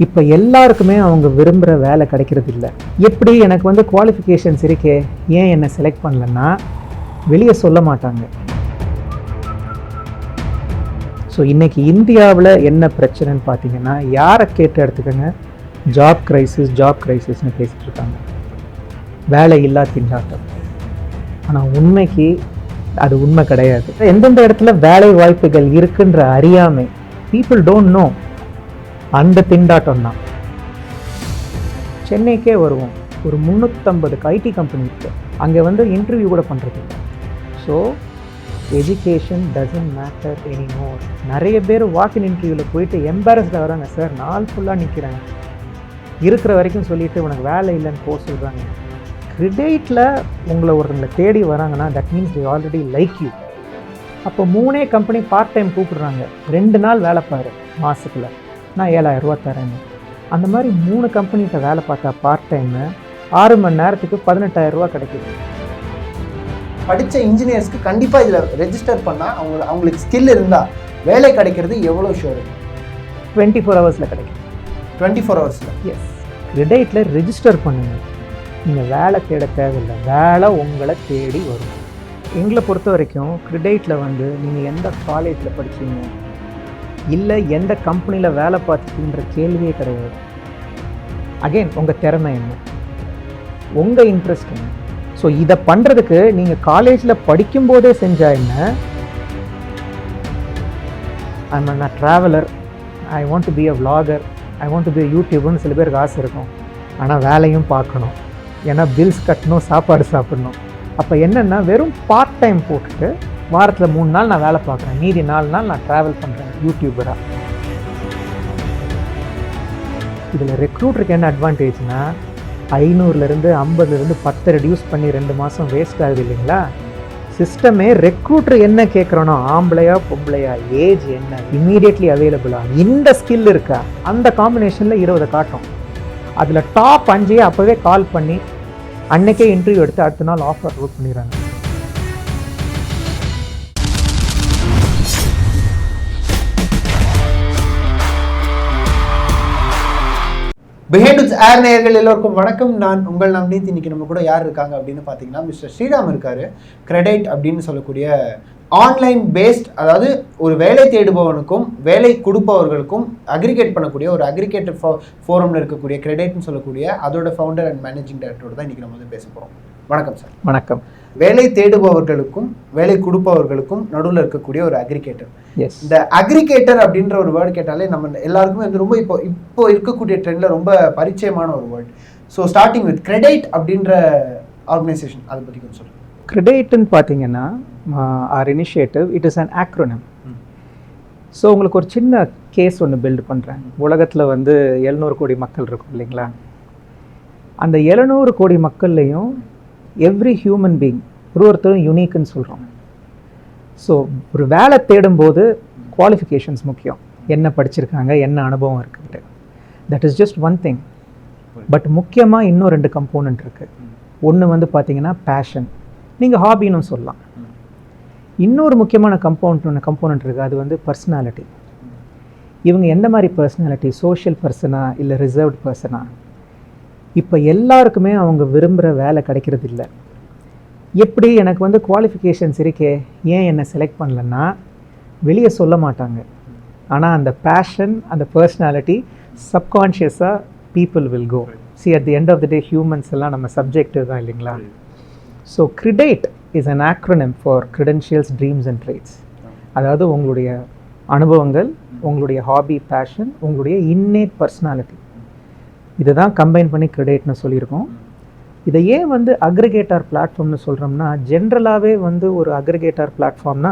இப்போ எல்லாருக்குமே அவங்க விரும்புகிற வேலை கிடைக்கிறது இல்லை. எப்படி எனக்கு வந்து குவாலிஃபிகேஷன்ஸ் இருக்கே, ஏன் என்னை செலக்ட் பண்ணலன்னா வெளியே சொல்ல மாட்டாங்க. ஸோ இன்றைக்கி இந்தியாவில் என்ன பிரச்சனைன்னு பார்த்தீங்கன்னா, யாரை கேட்டு எடுத்துக்கோங்க, ஜாப் கிரைசிஸ்னு பேசிகிட்டு இருக்காங்க, வேலை இல்லா திண்டாட்டம். ஆனால் உண்மைக்கு அது உண்மை கிடையாது. எந்தெந்த இடத்துல வேலை வாய்ப்புகள் இருக்குன்ற அறியாமை, பீப்புள் டோன்ட் நோ, அந்த திண்டாட்டம் தான். சென்னைக்கே வருவோம், ஒரு 350 ஐடி கம்பெனி இருக்குது, அங்கே வந்து இன்டர்வியூ கூட பண்ணுறது இல்லை. So education doesn't matter anymore. நிறைய பேர் வாக்கின் இன்டர்வியூவில் போயிட்டு எம்பாரஸ்டாக வராங்க, சார் நாள் ஃபுல்லாக நிற்கிறேன், இருக்கிற வரைக்கும் சொல்லிவிட்டு உனக்கு வேலை இல்லைன்னு போக சொல்கிறாங்க. கிரெடிட்டில் உங்களை ஒருத்தங்களை தேடி வராங்கன்னா that means they already like you. அப்போ 3 கம்பெனி பார்ட் டைம் கூப்பிடுறாங்க, 2 நாள் வேலை பாரு மாதத்தில், நான் 7,000 ரூபா தரேன்னு. அந்த மாதிரி 3 கம்பெனிகிட்ட வேலை பார்த்தா பார்ட் டைமு 6 மணி நேரத்துக்கு 18,000 ரூபா கிடைக்குது. படித்த இன்ஜினியர்ஸ்க்கு கண்டிப்பாக இதில் ரெஜிஸ்டர் பண்ணால் அவங்களுக்கு ஸ்கில் இருந்தால் வேலை கிடைக்கிறது எவ்வளோ ஷூர்? 24 ஹவர்ஸில் கிடைக்கும். 24 ஹவர்ஸில்? எஸ். கிரெடிட்டில் ரெஜிஸ்டர் பண்ணுங்கள், நீங்கள் வேலை தேட தேவையில்லை, வேலை உங்களை தேடி வரும். எங்களை பொறுத்த வரைக்கும் கிரெடிட்டில் வந்து நீங்கள் எந்த காலேஜில் படிச்சீங்க, இல்லை எந்த கம்பெனியில் வேலை பார்த்துக்கின்ற கேள்வியே கிடையாது. அகெயின் உங்கள் திறமை என்ன, உங்கள் இன்ட்ரெஸ்ட் என்ன. ஸோ இதை பண்ணுறதுக்கு நீங்கள் காலேஜில் படிக்கும்போதே செஞ்சா என்ன, நான் traveller, I want to be a vlogger, I want to be a யூடியூபர்னு சில பேருக்கு ஆசை இருக்கும். ஆனால் வேலையும் பார்க்கணும், ஏன்னா பில்ஸ் கட்டணும், சாப்பாடு சாப்பிடணும். அப்போ என்னென்னா வெறும் பார்ட் டைம் போட்டுட்டு வாரத்தில் 3 நாள் நான் வேலை பார்க்குறேன், மீதி 4 நாள் நான் ட்ராவல் பண்ணுறேன் யூடியூபராக. இதில் ரெக்ரூட்டருக்கு என்ன அட்வான்டேஜ்னா, 500லேருந்து 50லேருந்து 10 ரெடியூஸ் பண்ணி 2 மாதம் வேஸ்ட் ஆகுது இல்லைங்களா. சிஸ்டமே ரெக்ரூட்டர் என்ன கேட்குறோன்னா, ஆம்பளையா பொம்பளையா, ஏஜ் என்ன, இம்மீடியட்லி அவைலபிளா, இந்த ஸ்கில் இருக்கா, அந்த காம்பினேஷனில் 20 காட்டும். அதில் டாப் 5 அப்போவே கால் பண்ணி அன்னைக்கே இன்டர்வியூ எடுத்து அடுத்த நாள் ஆஃபர் ரோட் பண்ணிடுறாங்க. பிஹைண்ட் இட்ஸ் ஏர் நேயர்கள் எல்லோருக்கும் வணக்கம். நான் உங்கள் நம்னீத். இன்னைக்கு நம்ம கூட யார் இருக்காங்க அப்படின்னு பார்த்தீங்கன்னா, மிஸ்டர் ஸ்ரீராம் இருக்காரு. கிரெடிட் அப்படின்னு சொல்லக்கூடிய ஆன்லைன் பேஸ்ட், அதாவது ஒரு வேலை தேடுபவனுக்கும் வேலை கொடுப்பவர்களுக்கும் அக்ரிகேட் பண்ணக்கூடிய ஒரு அக்ரிகேட்டர் ஃபோரம்ல இருக்கக்கூடிய கிரெடிட்னு சொல்லக்கூடிய அதோட ஃபவுண்டர் அண்ட் மேனேஜிங் டைரக்டரோட தான் இன்னைக்கு நம்ம வந்து பேச போகிறோம். வணக்கம் சார். வணக்கம். வேலை தேடுபவர்களுக்கும் வேலை கொடுப்பவர்களுக்கும் நடுவில் இருக்கக்கூடிய ஒரு அக்ரிகேட்டர். இந்த அக்ரிகேட்டர் அப்படின்ற ஒரு வேர்டு கேட்டாலே நம்ம எல்லாருக்குமே வந்து ரொம்ப இப்போ இருக்கக்கூடிய ட்ரெண்டில் ரொம்ப பரிச்சயமான ஒரு word. So starting with credit அப்படின்ற ஆர்கனைசேஷன், அதை பற்றி கொஞ்சம் சொல்லுங்கள். கிரெடிட்னு பார்த்தீங்கன்னா, our initiative, it is an acronym. So உங்களுக்கு ஒரு சின்ன கேஸ் ஒன்று பில்டு பண்ணுறேன். உலகத்தில் வந்து 700 கோடி மக்கள் இருக்கும் இல்லைங்களா. அந்த 700 கோடி மக்கள்லேயும் எவ்ரி ஹியூமன் பீயிங் ஒருத்தரும் யூனிக்குன்னு சொல்கிறோம். ஸோ ஒரு வேலை தேடும்போது குவாலிஃபிகேஷன்ஸ் முக்கியம், என்ன படிச்சிருக்காங்க, என்ன அனுபவம் இருக்குன்ட்டு. That is just one thing. But முக்கியமாக இன்னும் 2 கம்போனன்ட் இருக்குது. ஒன்று வந்து பார்த்தீங்கன்னா பேஷன், நீங்கள் ஹாபின்னு சொல்லலாம். இன்னொரு முக்கியமான கம்போனன்ட் இருக்குது, அது வந்து பர்சனாலிட்டி. இவங்க எந்த மாதிரி பர்சனாலிட்டி, சோஷியல் பர்சனா இல்லை ரிசர்வ்டு பர்சனா. இப்போ எல்லாருக்குமே அவங்க விரும்புகிற வேலை கிடைக்கிறது இல்லை. எப்படி எனக்கு வந்து குவாலிஃபிகேஷன்ஸ் இருக்கே, ஏன் என்னை செலக்ட் பண்ணலன்னா வெளியே சொல்ல மாட்டாங்க. ஆனால் அந்த பேஷன், அந்த பர்சனாலிட்டி சப்கான்ஷியஸாக people will go. See at the end of the day humans எல்லாம் நம்ம சப்ஜெக்டிவ் தான் இல்லைங்களா. So credit is an acronym for credentials, dreams and traits. அதாவது உங்களுடைய அனுபவங்கள், உங்களுடைய ஹாபி, பேஷன், உங்களுடைய இன்னேட் பர்சனாலிட்டி, இதை தான் கம்பைன் பண்ணி கிரெடிட்னு சொல்லியிருக்கோம். இதை ஏன் வந்து அக்ரிகேட்டர் பிளாட்ஃபார்ம்னு சொல்கிறோம்னா, ஜென்ரலாகவே வந்து ஒரு அக்ரிகேட்டர் பிளாட்ஃபார்ம்னா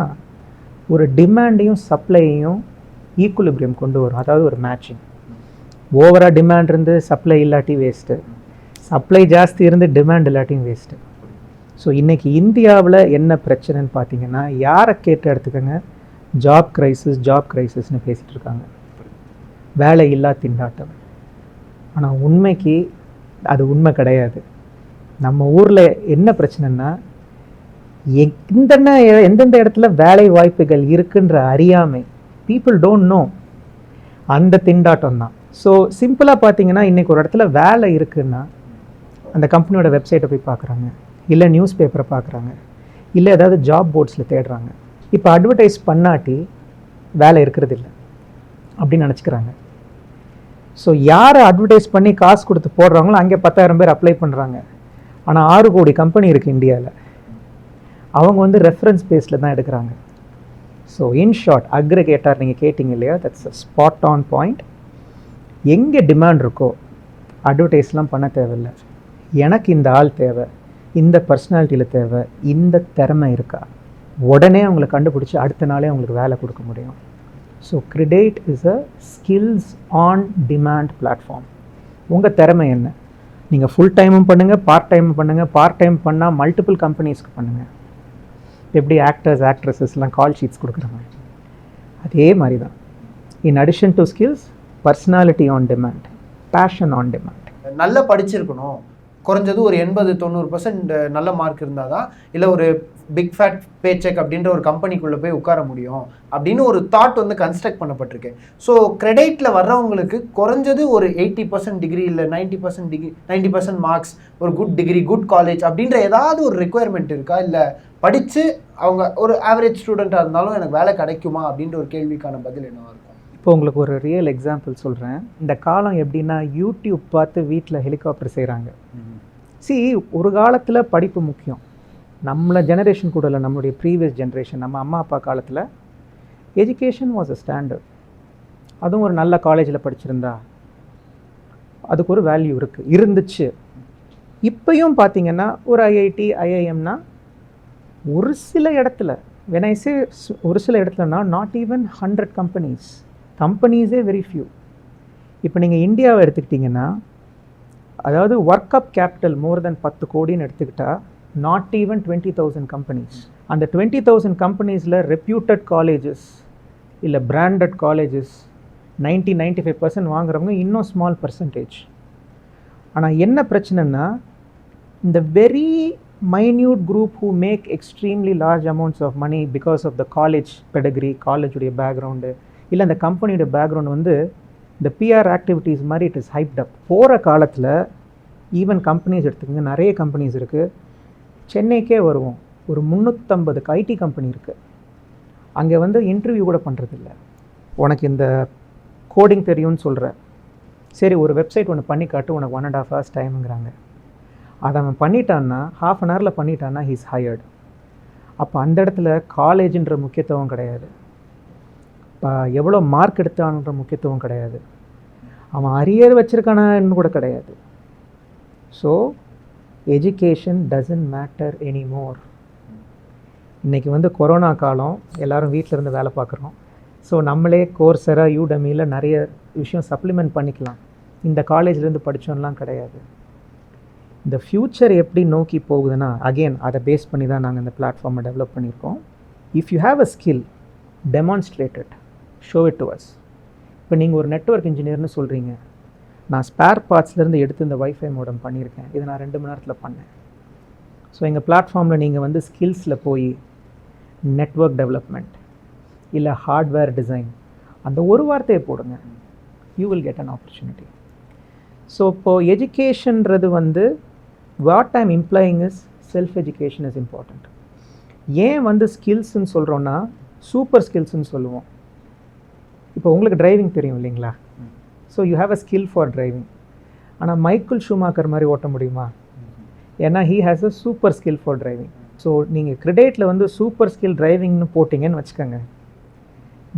ஒரு டிமாண்டையும் சப்ளையையும் ஈக்குலிபிரியம் கொண்டு வரும். அதாவது ஒரு மேட்சிங். ஓவராக டிமாண்ட் இருந்து சப்ளை இல்லாட்டி வேஸ்ட்டு, சப்ளை ஜாஸ்தி இருந்து டிமாண்ட் இல்லாட்டியும் வேஸ்ட்டு. ஸோ இன்றைக்கி இந்தியாவில் என்ன பிரச்சனைன்னு பார்த்தீங்கன்னா, யாரை கேட்டு எடுத்துக்கோங்க, ஜாப் கிரைசிஸ்னு பேசிகிட்டு இருக்காங்க, வேலை இல்லா திண்டாட்டம். ஆனால் உண்மைக்கு அது உண்மை கிடையாது. நம்ம ஊரில் என்ன பிரச்சனைன்னா, எந்தெந்த இடத்துல வேலை வாய்ப்புகள் இருக்குன்ற அறியாமை, பீப்புள் டோன்ட் நோ, அந்த திண்டாட்டம் தான். ஸோ சிம்பிளாக பார்த்தீங்கன்னா இன்றைக்கி ஒரு இடத்துல வேலை இருக்குன்னா அந்த கம்பெனியோட வெப்சைட்டை போய் பார்க்குறாங்க, இல்லை நியூஸ் பேப்பரை பார்க்குறாங்க, இல்லை ஏதாவது ஜாப் போர்ட்ஸில் தேடுறாங்க. இப்போ அட்வர்டைஸ் பண்ணாட்டி வேலை இருக்கிறது இல்லை அப்படின்னு நினச்சிக்கிறாங்க. ஸோ யாரை அட்வர்டைஸ் பண்ணி காசு கொடுத்து போடுறாங்களோ அங்கே 10,000 பேர் அப்ளை பண்ணுறாங்க. ஆனால் 6 கோடி கம்பெனி இருக்குது இந்தியாவில். அவங்க வந்து ரெஃபரன்ஸ் பேஸில் தான் எடுக்கிறாங்க. ஸோ இன் ஷார்ட், அக்ரிகேட்டர் நீங்கள் கேட்டிங்க இல்லையா, that's a spot on point. எங்கே டிமாண்ட் இருக்கோ அட்வர்டைஸ்லாம் பண்ண தேவையில்லை. எனக்கு இந்த ஆள் தேவை, இந்த பர்சனாலிட்டியில் தேவை, இந்த திறமை இருக்கா, உடனே அவங்களை கண்டுபிடிச்சி அடுத்த நாளே அவங்களுக்கு வேலை கொடுக்க முடியும். So Credate is a skills on demand platform. உங்கள் திறமை என்ன? நீங்கள் ஃபுல் டைமும் பண்ணுங்கள், பார்ட் டைமும் பண்ணுங்கள். பார்ட் டைம் பண்ணால் மல்டிபிள் கம்பெனிஸ்க்கு பண்ணுங்கள். எப்படி ஆக்டர்ஸ் ஆக்ட்ரஸஸ்லாம் கால் ஷீட்ஸ் கொடுக்குறாங்க, அதே மாதிரி தான். In addition to skills, personality on demand, passion on demand. நல்லா படிச்சிருக்கணும், குறைஞ்சது ஒரு 80-90% நல்ல மார்க் இருந்தால் தான் இல்லை ஒரு பிக் ஃபேட் பே செக் அப்படின்ற ஒரு கம்பெனிக்குள்ளே போய் உட்கார முடியும் அப்படின்னு ஒரு தாட் வந்து கன்ஸ்ட்ரக்ட் பண்ணப்பட்டிருக்கு. ஸோ கிரெடைட்டில் வர்றவங்களுக்கு குறைஞ்சது ஒரு 80% டிகிரி இல்லை 90% டிகிரி 90% மார்க்ஸ், ஒரு குட் டிகிரி, குட் காலேஜ் அப்படின்ற ஏதாவது ஒரு ரெக்குயர்மெண்ட் இருக்கா? இல்லை படித்து அவங்க ஒரு ஆவரேஜ் ஸ்டூடெண்ட்டாக இருந்தாலும் எனக்கு வேலை கிடைக்குமா அப்படின்ற ஒரு கேள்விக்கான பதில் என்னவாக இருக்கும்? இப்போ உங்களுக்கு ஒரு ரியல் எக்ஸாம்பிள் சொல்கிறேன். இந்த காலம் எப்படின்னா, யூடியூப் பார்த்து வீட்டில் ஹெலிகாப்டர் செய்கிறாங்க. ஒரு காலத்தில் படிப்பு முக்கியம். நம்மளை ஜெனரேஷன் கூட இல்லை, நம்மளுடைய ப்ரீவியஸ் ஜென்ரேஷன், நம்ம அம்மா அப்பா காலத்தில் எஜுகேஷன் வாஸ் அ ஸ்டாண்டர்ட். அதுவும் ஒரு நல்ல காலேஜில் படிச்சிருந்தா அதுக்கு ஒரு வேல்யூ இருந்துச்சு. இப்போயும் பார்த்தீங்கன்னா ஒரு ஐஐடி, ஐஐஎம்னா ஒரு சில இடத்துல, வெனைசே ஒரு சில இடத்துலனா நாட் ஈவன் 100 கம்பெனிஸே வெரி ஃபியூ. இப்போ நீங்கள் இந்தியாவை எடுத்துக்கிட்டிங்கன்னா, அதாவது ஒர்க் அப் கேபிட்டல் மோர் தென் 10 கோடின்னு எடுத்துக்கிட்டால் நாட் ஈவன் 20,000 கம்பெனிஸ். அந்த 20,000 கம்பெனிஸில் ரெப்யூட்டட் காலேஜஸ் இல்லை பிராண்டட் காலேஜஸ் 90-95% வாங்குறவங்க இன்னும் ஸ்மால் பர்சன்டேஜ். ஆனால் என்ன பிரச்சனைன்னா, இந்த very minute group who make extremely large amounts of money because of the college pedigree, காலேஜுடைய பேக்ரவுண்டு இல்லை அந்த கம்பெனியோட பேக்ரவுண்ட் வந்து இந்த பிஆர் ஆக்டிவிட்டீஸ் மாதிரி இட் இஸ் ஹைப்ட் அப். போகிற காலத்தில் ஈவன் கம்பெனிஸ் எடுத்துக்கோங்க, நிறைய கம்பெனிஸ் இருக்குது. சென்னைக்கே வருவோம், ஒரு 350 ஐடி கம்பெனி இருக்குது. அங்கே வந்து இன்டர்வியூ கூட பண்ணுறதில்ல. உனக்கு இந்த கோடிங் தெரியும்னு சொல்கிற, சரி ஒரு வெப்சைட் ஒன்று பண்ணி காட்டு, உனக்கு 1.5 hours டைமுங்கிறாங்க. அதை அவன் பண்ணிட்டான்னா, ½ an hour பண்ணிட்டான்னா ஹீஸ் ஹையர்டு. அப்போ அந்த இடத்துல காலேஜுன்ற முக்கியத்துவம் கிடையாது, இப்போ எவ்வளோ மார்க் எடுத்தான்ற முக்கியத்துவம் கிடையாது, அவன் அரியர் வச்சுருக்கானான்னு கூட கிடையாது. So education doesn't matter anymore. இன்றைக்கி வந்து கொரோனா காலம், எல்லோரும் வீட்டில் இருந்து வேலை பார்க்குறோம். ஸோ நம்மளே கோர்ஸரா, யூடமியில் நிறைய விஷயம் சப்ளிமெண்ட் பண்ணிக்கலாம். இந்த காலேஜ்லேருந்து படித்தோன்னெலாம் கிடையாது. இந்த ஃப்யூச்சர் எப்படி நோக்கி போகுதுன்னா, அகெயின் அதை பேஸ் பண்ணி தான் நாங்கள் இந்த பிளாட்ஃபார்மை டெவலப் பண்ணியிருக்கோம். If you have a skill, demonstrate it, show it to us. இப்போ நீங்கள் ஒரு நெட்வொர்க் இன்ஜினியர்னு சொல்கிறீங்க, நான் ஸ்பேர் பார்ட்ஸ்லேருந்து எடுத்து இந்த வைஃபை மோடம் பண்ணியிருக்கேன், இதை நான் 2 மணி நேரத்தில் பண்ணேன். ஸோ எங்கள் பிளாட்ஃபார்மில் நீங்கள் வந்து ஸ்கில்ஸில் போய் நெட்வொர்க் டெவலப்மெண்ட் இல்லை ஹார்ட்வேர் டிசைன் அந்த ஒரு வார்த்தையை போடுங்க, you will get an opportunity. So இப்போது எஜுகேஷன்றது வந்து what I'm employing is self education is important. ஏன் வந்து ஸ்கில்ஸ்ன்னு சொல்கிறோன்னா சூப்பர் ஸ்கில்ஸ்ன்னு சொல்லுவோம். இப்போ உங்களுக்கு டிரைவிங் தெரியும் இல்லைங்களா, so you have a skill for driving. ஆனால் மைக்கேல் ஷூமாக்கர் மாதிரி ஓட்ட முடியுமா? ஏன்னா he has a super skill for driving. So நீங்கள் கிரெடேட்டில் வந்து சூப்பர் ஸ்கில் டிரைவிங்னு போட்டிங்கன்னு வச்சுக்கோங்க,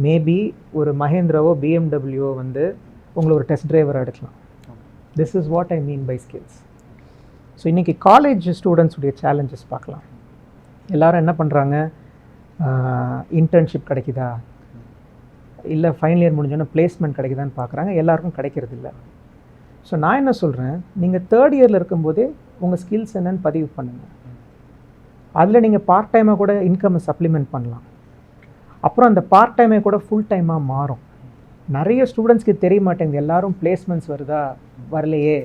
மேபி ஒரு மஹேந்திராவோ பிஎம்டபிள்யூவோ வந்து உங்களை ஒரு டெஸ்ட் டிரைவராக எடுக்கலாம். This is what I mean by skills. So இன்றைக்கி காலேஜ் ஸ்டூடெண்ட்ஸுடைய சேலஞ்சஸ் பார்க்கலாம். எல்லோரும் என்ன பண்ணுறாங்க, இன்டர்ன்ஷிப் கிடைக்குதா, இல்லை ஃபைனல் இயர் முடிஞ்சோன்னா பிளேஸ்மெண்ட் கிடைக்குதான்னு பார்க்குறாங்க. எல்லாருக்கும் கிடைக்கிறதில்ல. ஸோ நான் என்ன சொல்கிறேன், நீங்கள் 3rd இயரில் இருக்கும்போதே உங்கள் ஸ்கில்ஸ் என்னென்னு பதிவு பண்ணுங்கள். அதில் நீங்கள் பார்ட் டைமாக கூட இன்கம்மை சப்ளிமெண்ட் பண்ணலாம். அப்புறம் அந்த பார்ட் டைமே கூட ஃபுல் டைமாக மாறும். நிறைய ஸ்டூடெண்ட்ஸ்க்கு தெரிய மாட்டேங்குது, எல்லோரும் பிளேஸ்மெண்ட்ஸ் வருதா, வரலையே,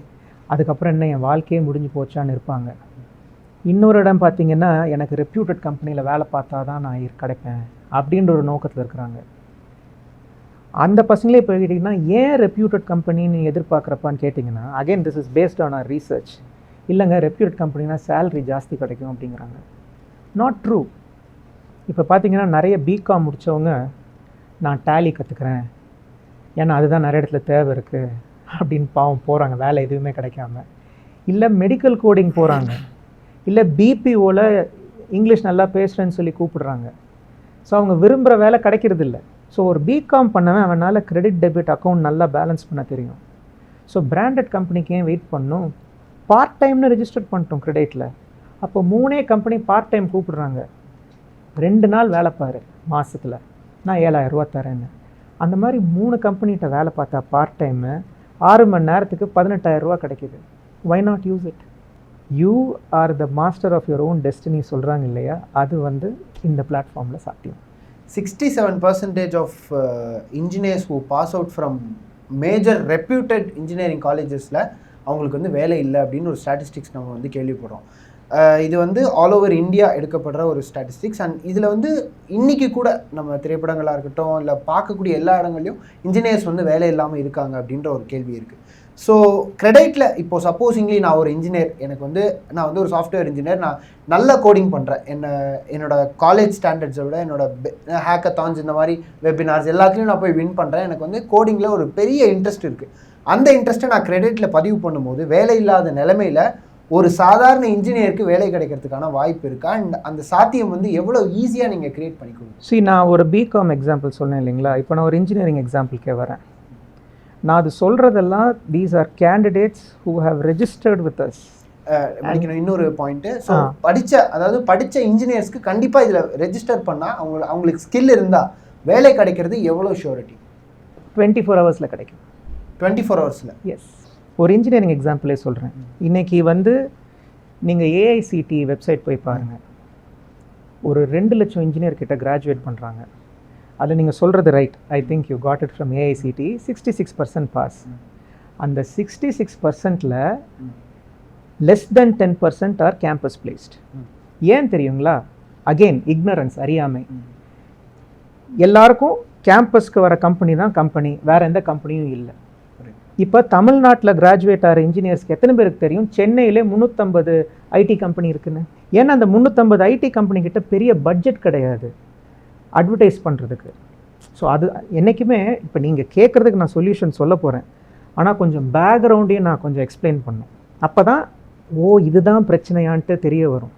அதுக்கப்புறம் என்ன என் வாழ்க்கையே முடிஞ்சு போச்சான்னு இருப்பாங்க. இன்னொரு இடம் பார்த்திங்கன்னா, எனக்கு ரெப்யூட்டட் கம்பெனியில் வேலை பார்த்தா தான் நான் கிடைப்பேன் அப்படின்ற ஒரு நோக்கத்தில் இருக்கிறாங்க. அந்த பசங்களே இப்போ கேட்டிங்கன்னா ஏன் ரெப்யூட்டட் கம்பெனின்னு எதிர்பார்க்குறப்பான்னு கேட்டிங்கன்னா again this is based on our research. இல்லைங்க ரெப்யூட்டட் கம்பெனினா சேலரி ஜாஸ்தி கிடைக்கும் அப்படிங்கிறாங்க. Not true. இப்போ பார்த்தீங்கன்னா நிறைய பிகாம் முடித்தவங்க நான் டேலி கற்றுக்குறேன் ஏன்னா அதுதான் நிறைய இடத்துல தேவை இருக்குது அப்படின்னு பாவம் போகிறாங்க, வேலை எதுவுமே கிடைக்காம. இல்லை மெடிக்கல் கோடிங் போகிறாங்க, இல்லை பிபிஓவில் இங்கிலீஷ் நல்லா பேசுகிறேன்னு சொல்லி கூப்பிடுறாங்க. ஸோ அவங்க விரும்புகிற வேலை கிடைக்கிறது இல்லை. ஸோ ஒரு பிகாம் பண்ணவன் அவனால் கிரெடிட் டெபிட் அக்கௌண்ட் நல்லா பேலன்ஸ் பண்ண தெரியும். ஸோ பிராண்டட் கம்பெனிக்கு ஏன் வெயிட் பண்ணணும்? பார்ட் டைம்னு ரெஜிஸ்டர் பண்ணிட்டோம் கிரெடிட்டில். அப்போ 3 கம்பெனி பார்ட் டைம் கூப்பிடுறாங்க, 2 நாள் வேலை பாரு மாதத்தில், நான் 7000 ரூபா தரேன்னு. அந்த மாதிரி 3 கம்பெனிகிட்ட வேலை பார்த்தா பார்ட் டைமு 6 மணி நேரத்துக்கு 18,000 ரூபா கிடைக்கிது. Why not use it? You are the master of your own destiny சொல்கிறாங்க இல்லையா, அது வந்து இந்த பிளாட்ஃபார்மில் சாத்தியம். 67% of engineers who pass out from major reputed engineering collegesல அவங்களுக்கு வந்து வேலை இல்லை அப்படின்னு ஒரு ஸ்டாட்டிஸ்டிக்ஸ் நம்ம வந்து கேள்விப்படுறோம். இது வந்து ஆல் ஓவர் இந்தியா எடுக்கப்படுற ஒரு ஸ்டாட்டிஸ்டிக்ஸ். அண்ட் இதில் வந்து இன்றைக்கி கூட நம்ம திரைப்படங்களாக இருக்கட்டும் இல்லை பார்க்கக்கூடிய எல்லா இடங்கள்லையும் இன்ஜினியர்ஸ் வந்து வேலை இல்லாமல் இருக்காங்க அப்படின்ற ஒரு கேள்வி இருக்குது. ஸோ கிரெடைட்டில் இப்போது சப்போஸிங்லி நான் ஒரு இன்ஜினியர், எனக்கு வந்து நான் வந்து ஒரு சாஃப்ட்வேர் இன்ஜினியர், நான் நல்ல கோடிங் பண்ணுறேன், என்னோடய காலேஜ் ஸ்டாண்டர்ட்ஸை விட என்னோட ஹேக்கத்தான்ஸ் இந்த மாதிரி வெபினார்ஸ் எல்லாத்துலேயும் நான் போய் வின் பண்ணுறேன், எனக்கு வந்து கோடிங்கில் ஒரு பெரிய இன்ட்ரெஸ்ட் இருக்குது. அந்த இன்ட்ரெஸ்ட்டை நான் கிரெடிட்டில் பதிவு பண்ணும்போது வேலை இல்லாத நிலைமையில் ஒரு சாதாரண இன்ஜினியருக்கு வேலை கிடைக்கிறதுக்கான வாய்ப்பு இருக்கா? அண்ட் அந்த சாத்தியம் வந்து எவ்வளோ ஈஸியாக நீங்கள் க்ரியேட் பண்ணிக்கணும்? சரி, நான் ஒரு பிகாம் எக்ஸாம்பிள் சொன்னேன் இல்லைங்களா, இப்போ நான் ஒரு இன்ஜினியரிங் எக்ஸாம்பிளுக்கே வரேன். நான் அது சொல்கிறதெல்லாம் these are candidates who have registered with us. இன்னொரு பாயிண்ட்டு, ஸோ படித்த இன்ஜினியர்ஸ்க்கு கண்டிப்பாக இதில் ரெஜிஸ்டர் பண்ணால் அவங்களுக்கு ஸ்கில் இருந்தால் வேலை கிடைக்கிறது எவ்வளோ ஷூரிட்டி? 24 ஹவர்ஸில் கிடைக்கும். 24 ஹவர்ஸில்? எஸ். ஒரு இன்ஜினியரிங் எக்ஸாம்பிளே சொல்கிறேன். இன்றைக்கி வந்து நீங்கள் ஏஐசிடி வெப்சைட் போய் பாருங்கள், ஒரு 2 லட்சம் இன்ஜினியர் கிட்ட கிராஜுவேட் பண்ணுறாங்க. அதில் நீங்கள் சொல்கிறது right, I think you got it from AICTE. 66% pass. அந்த 66%ல் less then 10% are campus placed. ஏன் தெரியுங்களா? அகெயின் இக்னரன்ஸ், அறியாமை. எல்லாருக்கும் கேம்பஸ்க்கு வர கம்பெனி தான் கம்பெனி, வேறு எந்த கம்பெனியும் இல்லை. இப்போ தமிழ்நாட்டில் கிராஜுவேட் ஆகிற இன்ஜினியர்ஸ்க்கு எத்தனை பேருக்கு தெரியும் சென்னையிலே 350 ஐடி கம்பெனி இருக்குன்னு? ஏன்னா அந்த 350 ஐடி கம்பெனி கிட்ட பெரிய பட்ஜெட் கிடையாது அட்வர்டைஸ் பண்ணுறதுக்கு. ஸோ அது என்றைக்குமே இப்போ நீங்கள் கேட்குறதுக்கு நான் சொல்யூஷன் சொல்ல போகிறேன், ஆனால் கொஞ்சம் பேக்ரவுண்டையும் நான் கொஞ்சம் எக்ஸ்பிளைன் பண்ணணும். அப்போ தான் இதுதான் பிரச்சனையான்ட்டு தெரிய வரும்.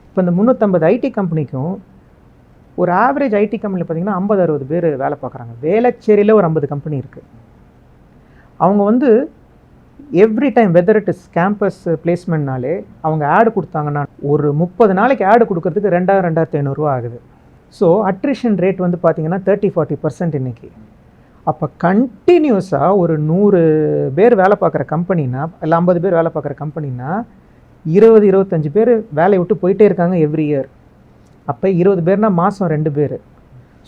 இப்போ இந்த 350 ஐடி கம்பெனிக்கும் ஒரு ஆவரேஜ் ஐடி கம்பெனியில் பார்த்தீங்கன்னா 50-60 பேர் வேலை பார்க்குறாங்க. வேளச்சேரியில் ஒரு 50 கம்பெனி இருக்குது. அவங்க வந்து every time whether it is campus பிளேஸ்மெண்ட்னாலே அவங்க ஆடு கொடுத்தாங்கன்னா ஒரு 30 நாளைக்கு ஆடு கொடுக்கறதுக்கு 2000-2500 ரூபா ஆகுது. ஸோ அட்ரிஷன் ரேட் வந்து பார்த்திங்கன்னா 30-40% இன்றைக்கி. அப்போ கண்டினியூஸாக ஒரு 100 பேர் வேலை பார்க்குற கம்பெனினா, இல்லை 50 பேர் வேலை பார்க்குற கம்பெனினா 20-25 பேர் வேலையை விட்டு போயிட்டே இருக்காங்க எவ்ரி இயர். அப்போ 20 பேர்னா மாதம் 2 பேர்.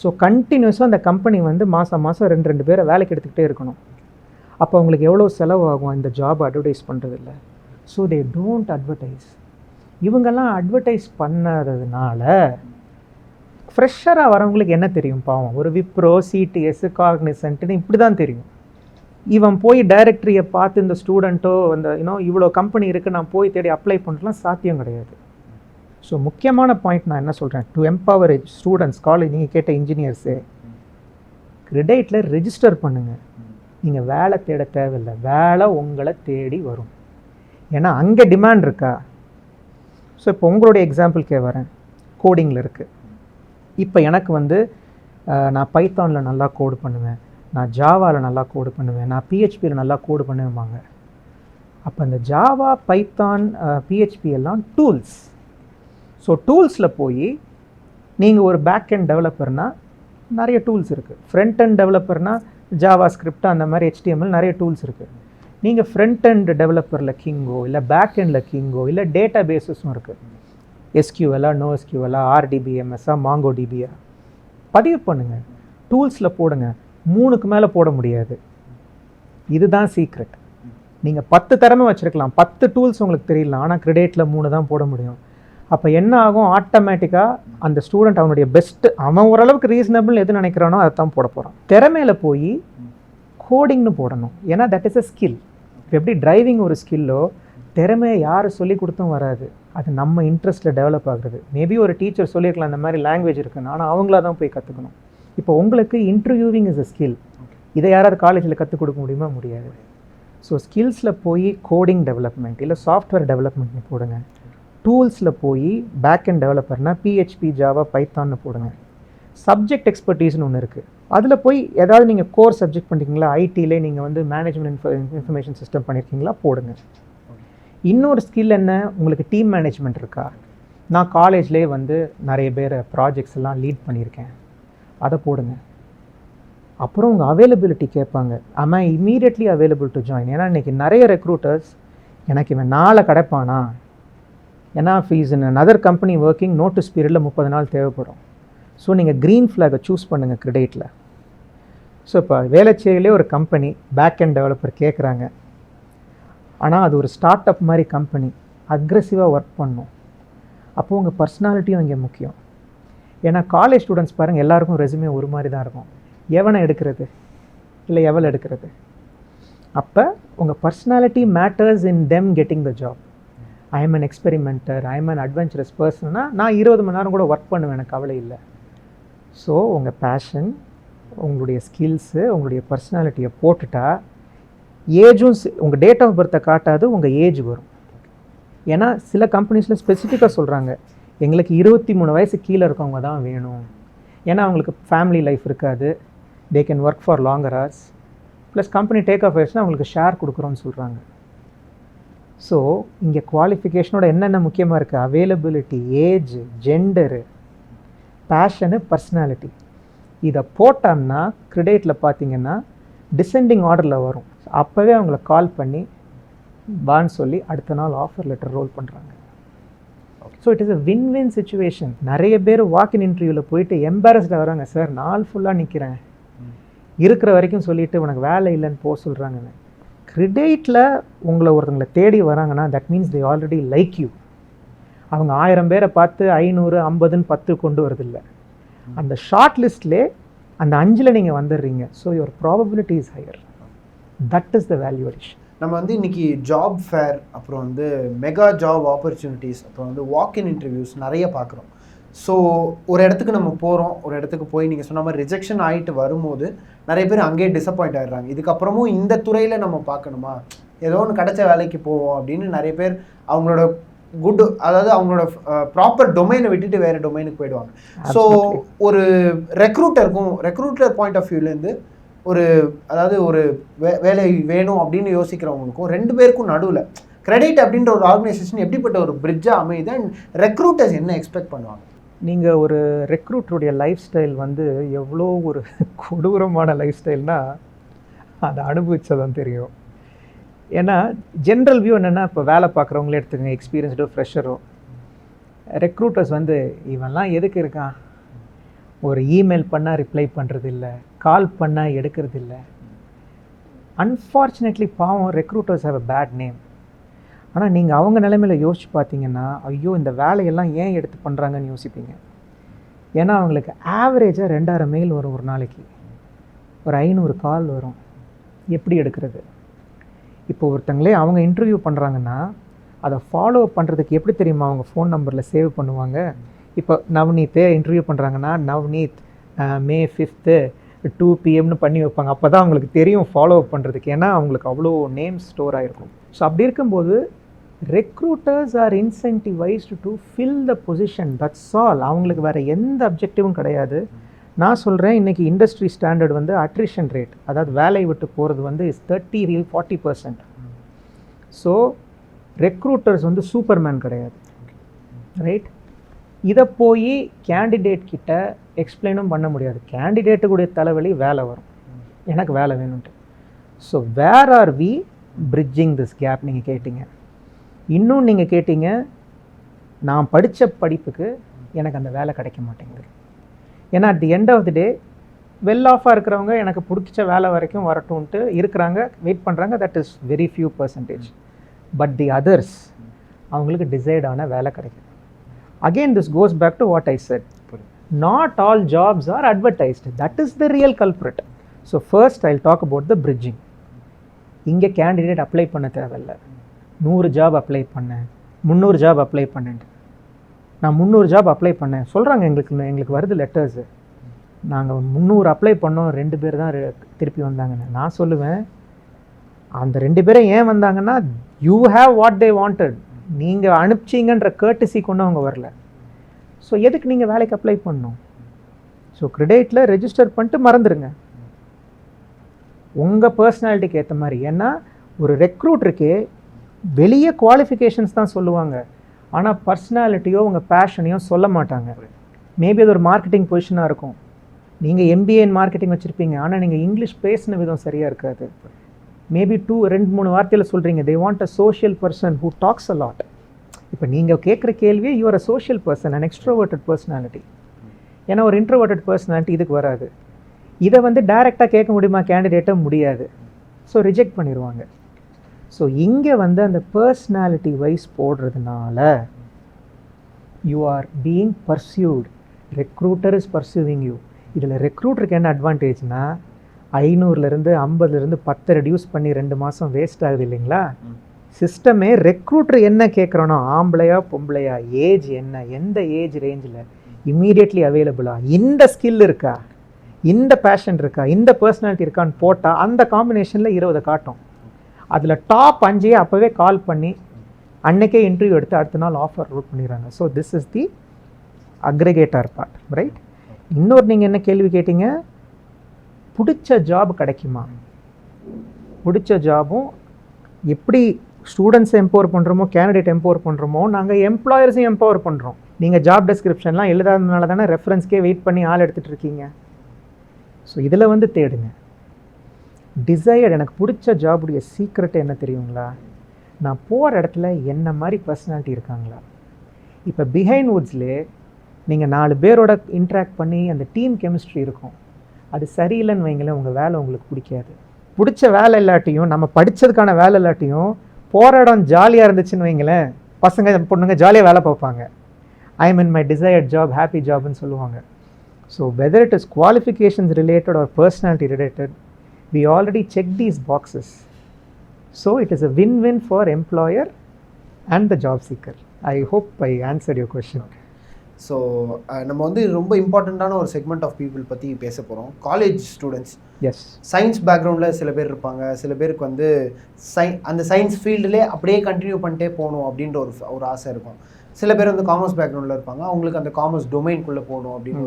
ஸோ கண்டினியூஸாக அந்த கம்பெனி வந்து மாதம் 2 பேரை வேலைக்கு எடுத்துக்கிட்டே இருக்கணும். அப்போ அவங்களுக்கு எவ்வளோ செலவாகும் இந்த ஜாப் அட்வர்டைஸ் பண்ணுறதில்ல. So they don't advertise. இவங்கெல்லாம் அட்வர்டைஸ் பண்ணாததுனால ஃப்ரெஷ்ஷராக வரவங்களுக்கு என்ன தெரியும்? பாவம், ஒரு விப்ரோ, சிடிஎஸ், காக்னிசன்ட்னு இப்படி தான் தெரியும். இவன் போய் டைரக்டரியை பார்த்து இந்த ஸ்டூடெண்ட்டோ அந்த இவ்வளோ கம்பெனி இருக்குது நான் போய் தேடி அப்ளை பண்ணலாம் சாத்தியம் கிடையாது. ஸோ முக்கியமான பாயிண்ட் நான் என்ன சொல்கிறேன், டு எம்பவர் ஸ்டூடெண்ட்ஸ், காலேஜ் நீங்கள் கேட்ட இன்ஜினியர்ஸு, கிரெடைட்டில் ரெஜிஸ்டர் பண்ணுங்கள். நீங்கள் வேலை தேட தேவையில்லை, வேலை உங்களை தேடி வரும். ஏன்னா அங்கே டிமாண்ட் இருக்கா. ஸோ இப்போ உங்களுடைய எக்ஸாம்பிள்கே வரேன், கோடிங்கில் இருக்குது. இப்போ எனக்கு வந்து நான் பைத்தானில் நல்லா கோடு பண்ணுவேன், நான் ஜாவாவில் நல்லா கோடு பண்ணுவேன், நான் பிஹெச்பியில் நல்லா கோடு பண்ணுவேன்பாங்க. அப்போ இந்த ஜாவா, பைத்தான், பிஹெச்பி எல்லாம் டூல்ஸ். ஸோ டூல்ஸில் போய் நீங்கள் ஒரு பேக் எண்ட் டெவலப்பர்னால் நிறைய டூல்ஸ் இருக்குது. ஃப்ரண்ட் எண்ட் டெவலப்பர்னால் ஜாவா ஸ்கிரிப்ட் அந்த மாதிரி HTML நிறைய டூல்ஸ் இருக்குது. நீங்கள் ஃப்ரண்ட் எண்ட் டெவலப்பரில் கிங்கோ, இல்லை பேக் எண்டில் கிங்கோ, இல்லை டேட்டா பேஸஸும் இருக்குது. SQL-ஆ, NoSQL-ஆ, RDBMS-ஆ, MongoDB-ஆ பதிவு பண்ணுங்கள், டூல்ஸில் போடுங்க. 3க்கு மேலே போட முடியாது. இதுதான் சீக்ரெட். நீங்கள் 10 திறமை வச்சுருக்கலாம், 10 டூல்ஸ் உங்களுக்கு தெரியலாம், ஆனால் கிரெடிட்டில் 3 தான் போட முடியும். அப்போ என்ன ஆகும், ஆட்டோமேட்டிக்காக அந்த ஸ்டூடெண்ட் அவனுடைய பெஸ்ட்டு, அவன் ஓரளவுக்கு ரீசனபிள் எது நினைக்கிறானோ அதை தான் போட போகிறான். திறமையில போய் கோடிங்னு போடணும். ஏன்னா தட் இஸ் அ ஸ்கில். இப்போ எப்படி டிரைவிங் ஒரு ஸ்கில்லோ, திறமையை யார் சொல்லி கொடுத்தும் வராது, அது நம்ம இன்ட்ரெஸ்ட்டில் டெவலப் ஆகுறது. மேபி ஒரு டீச்சர் சொல்லியிருக்கலாம் இந்த மாதிரி லாங்குவேஜ் இருக்குன்னு, ஆனால் அவங்களா தான் போய் கற்றுக்கணும். இப்போ உங்களுக்கு இன்டர்வியூவிங் இஸ் அ ஸ்கில். இதை யாராவது காலேஜில் கற்றுக் கொடுக்க முடியுமா? முடியாது. ஸோ ஸ்கில்ஸில் போய் கோடிங் டெவலப்மெண்ட் இல்லை சாஃப்ட்வேர் டெவலப்மெண்ட்னு போடுங்க. டூல்ஸில் போய் பேக் அண்ட் டெவலப்பர்னா PHP, ஜாவா, பைத்தான்னு போடுங்க. சப்ஜெக்ட் எக்ஸ்பர்டீஸ்னு ஒன்று இருக்குது, அதில் போய் ஏதாவது நீங்கள் கோர் சப்ஜெக்ட் பண்ணிட்டீங்களா, ஐடியிலே நீங்கள் வந்து மேனேஜ்மெண்ட் இன்ஃபர்மேஷன் சிஸ்டம் பண்ணியிருக்கீங்களா, போடுங்க. இன்னொரு ஸ்கில் என்ன, உங்களுக்கு டீம் மேனேஜ்மெண்ட் இருக்கா? நான் காலேஜ்லேயே வந்து நிறைய பேர் ப்ராஜெக்ட்ஸ் எல்லாம் லீட் பண்ணியிருக்கேன், அதை போடுங்க. அப்புறம் உங்கள் அவைலபிலிட்டி கேட்பாங்க, am I immediately available to join? ஏன்னா இன்றைக்கி நிறைய ரெக்ரூட்டர்ஸ் எனக்கு இவன் நாளை கிடைப்பானா, ஏன்னா ஃபீஸ் இன் another company working, நோட்டீஸ் பீரியடில் 30 நாள் தேவைப்படும். ஸோ நீங்கள் க்ரீன் ஃப்ளாகை சூஸ் பண்ணுங்கள் கிரெடிட்டில். ஸோ இப்போ வேளச்சேரியிலே ஒரு கம்பெனி பேக் அண்ட் டெவலப்பர் கேட்குறாங்க, ஆனால் அது ஒரு ஸ்டார்ட் அப் மாதிரி கம்பெனி, அக்ரெசிவாக ஒர்க் பண்ணும். அப்போது உங்கள் பர்சனாலிட்டியும் இங்கே முக்கியம். ஏன்னா காலேஜ் ஸ்டூடெண்ட்ஸ் பாருங்கள், எல்லாருக்கும் ரெசுமே ஒரு மாதிரி தான் இருக்கும். எவனை எடுக்கிறது இல்லை எவளை எடுக்கிறது? அப்போ உங்கள் personality matters in them getting the job. I am an experimenter, I am an adventurous பர்சன்னா நான் 20 மணி நேரம் கூட ஒர்க் பண்ணுவேன், எனக்கு கவலை இல்லை. ஸோ உங்கள் பேஷன், உங்களுடைய ஸ்கில்ஸு, உங்களுடைய பர்சனாலிட்டியை போட்டுட்டா ஏஜும் உங்கள் டேட் ஆஃப் பர்த்தை காட்டாது, உங்கள் ஏஜ் வரும். ஏன்னா சில கம்பெனிஸில் ஸ்பெசிஃபிக்காக சொல்கிறாங்க, எங்களுக்கு 23 வயசு கீழே இருக்கவங்க தான் வேணும். ஏன்னா அவங்களுக்கு ஃபேமிலி லைஃப் இருக்காது, they can work for longer hours, plus company take off ஆயிடுச்சுன்னா அவங்களுக்கு ஷேர் கொடுக்குறோன்னு சொல்கிறாங்க. ஸோ இங்கே குவாலிஃபிகேஷனோட என்னென்ன முக்கியமாக இருக்குது, availability, age, gender, basin, personality. இதை போட்டோம்னா கிரெடிட்டில் பார்த்தீங்கன்னா டிசெண்டிங் ஆர்டரில் வரும். அப்போவே அவங்கள கால் பண்ணி வான்னு சொல்லி அடுத்த நாள் ஆஃபர் லெட்டர் ரோல் பண்ணுறாங்க. So it is a win-win situation. நிறைய பேர் வாக்கின் இன்டர்வியூவில் போயிட்டு எம்பாரஸ்டாக வராங்க, சார் நாள் ஃபுல்லாக நிற்கிறேன், இருக்கிற வரைக்கும் சொல்லிவிட்டு உனக்கு வேலை இல்லைன்னு போக சொல்கிறாங்கன்னு. கிரெடிட்டில் உங்களை ஒருத்தங்களை தேடி வராங்கன்னா that means they already like you. அவங்க 1000 பேரை பார்த்து 500, 50, 10 கொண்டு வரதில்லை. அந்த ஷார்ட் லிஸ்ட்லே அந்த 5ல் நீங்கள் வந்துடுறீங்க. So your probability is higher. That is the value addition. நம்ம வந்து இன்றைக்கி ஜாப் ஃபேர், அப்புறம் வந்து மெகா ஜாப் ஆப்பர்ச்சுனிட்டிஸ், அப்புறம் வந்து வாக்கின் இன்டர்வியூஸ் நிறைய பார்க்குறோம். ஸோ ஒரு இடத்துக்கு நம்ம போகிறோம், ஒரு இடத்துக்கு போய் நீங்கள் சொன்ன மாதிரி ரிஜெக்ஷன் ஆகிட்டு வரும்போது நிறைய பேர் அங்கேயே டிசப்பாயிண்ட் ஆகிடுறாங்க. இதுக்கப்புறமும் இந்த துறையில் நம்ம பார்க்கணுமா, ஏதோ ஒன்று கிடைச்ச வேலைக்கு போவோம் அப்படின்னு நிறைய பேர் அவங்களோட அதாவது அவங்களோட ப்ராப்பர் டொமைனை விட்டுட்டு வேறு டொமைனுக்கு போயிடுவாங்க. ஸோ ஒரு ரெக்ரூட்டர் பாயிண்ட் ஆஃப் வியூலேருந்து அதாவது ஒரு வேலை வேணும் அப்படின்னு யோசிக்கிறவங்களுக்கும் 2 பேருக்கும் நடுவில் கிரெடிட் அப்படின்ற ஒரு ஆர்கனைசேஷன் எப்படிப்பட்ட ஒரு பிரிட்ஜாக அமையுது, அண்ட் ரெக்ரூட்டர்ஸ் என்ன எக்ஸ்பெக்ட் பண்ணுவாங்க? நீங்கள் ஒரு ரெக்ரூட்டருடைய லைஃப் ஸ்டைல் வந்து எவ்வளோ ஒரு கொடூரமான லைஃப் ஸ்டைல்னால் அதை அனுபவிச்சதான் தெரியும். ஏன்னா ஜென்ரல் வியூ என்னென்னா, இப்போ வேலை பார்க்குறவங்களே எடுத்துக்கங்க, எக்ஸ்பீரியன்ஸ்டோ ஃப்ரெஷரோ, ரெக்ரூட்டர்ஸ் வந்து இவன்லாம் எதுக்கு இருக்கான், ஒரு இமெயில் பண்ணால் ரிப்ளை பண்ணுறது இல்லை, கால் பண்ணால் எடுக்கிறது இல்லை. அன்ஃபார்ச்சுனேட்லி பாவம் recruiters have a bad name. ஆனால் நீங்கள் அவங்க நிலைமையில் யோசிச்சு பார்த்தீங்கன்னா, ஐயோ இந்த வேலையெல்லாம் ஏன் எடுத்து பண்ணுறாங்கன்னு யோசிப்பீங்க. ஏன்னா அவங்களுக்கு ஆவரேஜாக 2000 மெயில் வரும் ஒரு நாளைக்கு, ஒரு 500 கால் வரும். எப்படி எடுக்கிறது? இப்போ ஒருத்தங்களே அவங்க இன்டர்வியூ பண்ணுறாங்கன்னா அதை ஃபாலோ பண்ணுறதுக்கு எப்படி தெரியுமா அவங்க ஃபோன் நம்பரில் சேவ் பண்ணுவாங்க? இப்போ நவ்னீத்தே இன்டர்வியூ பண்ணுறாங்கன்னா நவ்னீத் May 5th 2 PM பண்ணி வைப்பாங்க. அப்போ தான் அவங்களுக்கு தெரியும் ஃபாலோ அப் பண்ணுறதுக்கு, ஏன்னா அவங்களுக்கு அவ்வளோ நேம் ஸ்டோர் ஆகிருக்கும். ஸோ அப்படி இருக்கும்போது recruiters are incentivised to fill the position, that's all. அவங்களுக்கு வேறு எந்த அப்ஜெக்டிவும் கிடையாது. நான் சொல்கிறேன், இன்றைக்கி இண்டஸ்ட்ரி ஸ்டாண்டர்ட் வந்து அட்ரிஷன் ரேட், அதாவது வேலையை விட்டு போகிறது வந்து இஸ் 30-40%. ஸோ ரெக்ரூட்டர்ஸ் வந்து சூப்பர்மேன் கிடையாது, ரைட்? இதை போய் கேண்டிடேட் கிட்ட எக்ஸ்பிளைனும் பண்ண முடியாது. கேண்டிடேட்டுக்குடைய தலைவலி வேலை வரும், எனக்கு வேலை வேணும்ட்டு. So where are we bridging this gap நீங்கள் கேட்டீங்க. இன்னும் நீங்கள் கேட்டீங்க, நான் படித்த படிப்புக்கு எனக்கு அந்த வேலை கிடைக்க மாட்டேங்குது. ஏன்னா at the end of the day well ஆஃபாக இருக்கிறவங்க எனக்கு பிடிச்ச வேலை வரைக்கும் வரட்டும்ன்ட்டு இருக்கிறாங்க, வெயிட் பண்ணுறாங்க. That is very few %. But the others அவங்களுக்கு டிசைடான வேலை கிடைக்குது. Again, this goes back to what I said. Not all jobs are advertised. That is the real culprit. So first I'll talk about the bridging. இங்கே candidate apply பண்ண தேவையில்லை. 100 job apply பண்ணேன், 300 job apply பண்ணேன். நான் 300 job apply பண்ணேன் சொல்கிறாங்க, எங்களுக்கு வருது லெட்டர்ஸு. நாங்கள் 300 அப்ளை பண்ணோம், 2 பேர் தான் திருப்பி வந்தாங்கன்னு. நான் சொல்லுவேன், அந்த 2 பேரும் ஏன் வந்தாங்கன்னா, you have what they wanted. நீங்கள் அனுப்பிச்சிங்கன்ற கேர்டிசி கொண்டு அவங்க வரல. ஸோ எதுக்கு நீங்கள் வேலைக்கு அப்ளை பண்ணணும்? ஸோ கிரெடிட்டில் ரெஜிஸ்டர் பண்ணிட்டு மறந்துடுங்க உங்கள் பர்சனாலிட்டிக்கு ஏற்ற மாதிரி. ஏன்னா ஒரு ரெக்ரூட்டருக்கே வெளியே குவாலிஃபிகேஷன்ஸ் தான் சொல்லுவாங்க, ஆனால் பர்சனாலிட்டியோ உங்கள் பேஷனையோ சொல்ல மாட்டாங்க. மேபி அது ஒரு மார்க்கெட்டிங் பொசிஷனாக இருக்கும். நீங்கள் MBA இன் மார்க்கெட்டிங் வச்சுருப்பீங்க, ஆனால் நீங்கள் இங்கிலீஷ் பேசின விதம் சரியாக இருக்காது. மேபி 2-3 வார்த்தையில் சொல்கிறீங்க, they want a social person who talks a lot. இப்போ நீங்கள் கேட்குற கேள்வியே you're a social person, and extroverted personality. ஏன்னா ஒரு இன்ட்ரோவர்ட்டட் பர்சனாலிட்டி இதுக்கு வராது. இதை வந்து டைரெக்டாக கேட்க முடியுமா கேண்டிடேட்டை? முடியாது. ஸோ ரிஜெக்ட் பண்ணிடுவாங்க. ஸோ இங்கே வந்து அந்த பர்சனாலிட்டி வைஸ் போடுறதுனால you are being pursuit. Recruiter is pursuing you. இதில் ரெக்ரூட்டருக்கு என்ன அட்வான்டேஜ்னா, 500லேருந்து 50லேருந்து 10 ரெடியூஸ் பண்ணி 2 மாதம் வேஸ்ட் ஆகுது இல்லைங்களா? சிஸ்டமே ரெக்ரூட்டர் என்ன கேட்குறோனோ, ஆம்பளையா பொம்பளையா, ஏஜ் என்ன, எந்த ஏஜ் ரேஞ்சில், இம்மீடியட்லி அவைலபிளா, இந்த ஸ்கில் இருக்கா, இந்த பேஷன் இருக்கா, இந்த பர்சனாலிட்டி இருக்கான்னு போட்டால் அந்த காம்பினேஷனில் 20 காட்டும். அதில் டாப் 5 அப்போவே கால் பண்ணி அன்னைக்கே இன்டர்வியூ எடுத்து அடுத்த நாள் ஆஃபர் ரூட் பண்ணிடுறாங்க. So this is the aggregator part, right? இன்னொரு நீங்கள் என்ன கேள்வி கேட்டீங்க, பிடிச்ச ஜாப் கிடைக்குமா? பிடிச்ச ஜாபும் எப்படி ஸ்டூடெண்ட்ஸை எம்பவர் பண்ணுறோமோ, கேண்டிடேட் எம்பவர் பண்ணுறோமோ, நாங்கள் எம்ப்ளாயர்ஸையும் எம்பவர் பண்ணுறோம். நீங்கள் ஜாப் டெஸ்கிரிப்ஷன்லாம் எழுதாததுனால தானே ரெஃபரன்ஸ்க்கே வெயிட் பண்ணி ஆள் எடுத்துகிட்டு இருக்கீங்க. ஸோ இதில் வந்து தேடுங்க. டிசையர்ட், எனக்கு பிடிச்ச ஜாபுடைய சீக்ரெட் என்ன தெரியுங்களா? நான் போகிற இடத்துல என்ன மாதிரி பர்சனாலிட்டி இருக்காங்களா? இப்போ பிஹைண்ட் வுட்ஸ்லேயே நீங்கள் 4 பேரோட இன்ட்ராக்ட் பண்ணி அந்த டீம் கெமிஸ்ட்ரி இருக்கும். அது சரியில்லைன்னு வைங்களேன், உங்கள் வேலை உங்களுக்கு பிடிக்காது. பிடிச்ச வேலை இல்லாட்டியும், நம்ம படித்ததுக்கான வேலை இல்லாட்டியும், போகிற இடம் ஜாலியாக இருந்துச்சுன்னு வைங்களேன், பசங்க பொண்ணுங்க ஜாலியாக வேலை பார்ப்பாங்க. I am in my desired job, happy ஜாப்னு சொல்லுவாங்க. So whether it is qualifications related or personality related, we already check these boxes. So it is a win-win for employer and the job seeker. I hope I answered your question. So நம்ம வந்து ரொம்ப இம்பார்ட்டண்ட்டான ஒரு segment of people பற்றி பேச போகிறோம். College students. S. Science பேக்ரவுண்டில் சில பேர் இருப்பாங்க, சில பேருக்கு வந்து அந்த சயின்ஸ் ஃபீல்டுலே அப்படியே கண்டினியூ பண்ணிட்டே போகணும் அப்படின்ற ஒரு ஆசை இருக்கும். சில பேர் வந்து காமர்ஸ் பேக்ரவுண்டில் இருப்பாங்க, அவங்களுக்கு அந்த காமர்ஸ் டொமைன்குள்ளே போகணும் அப்படின்னு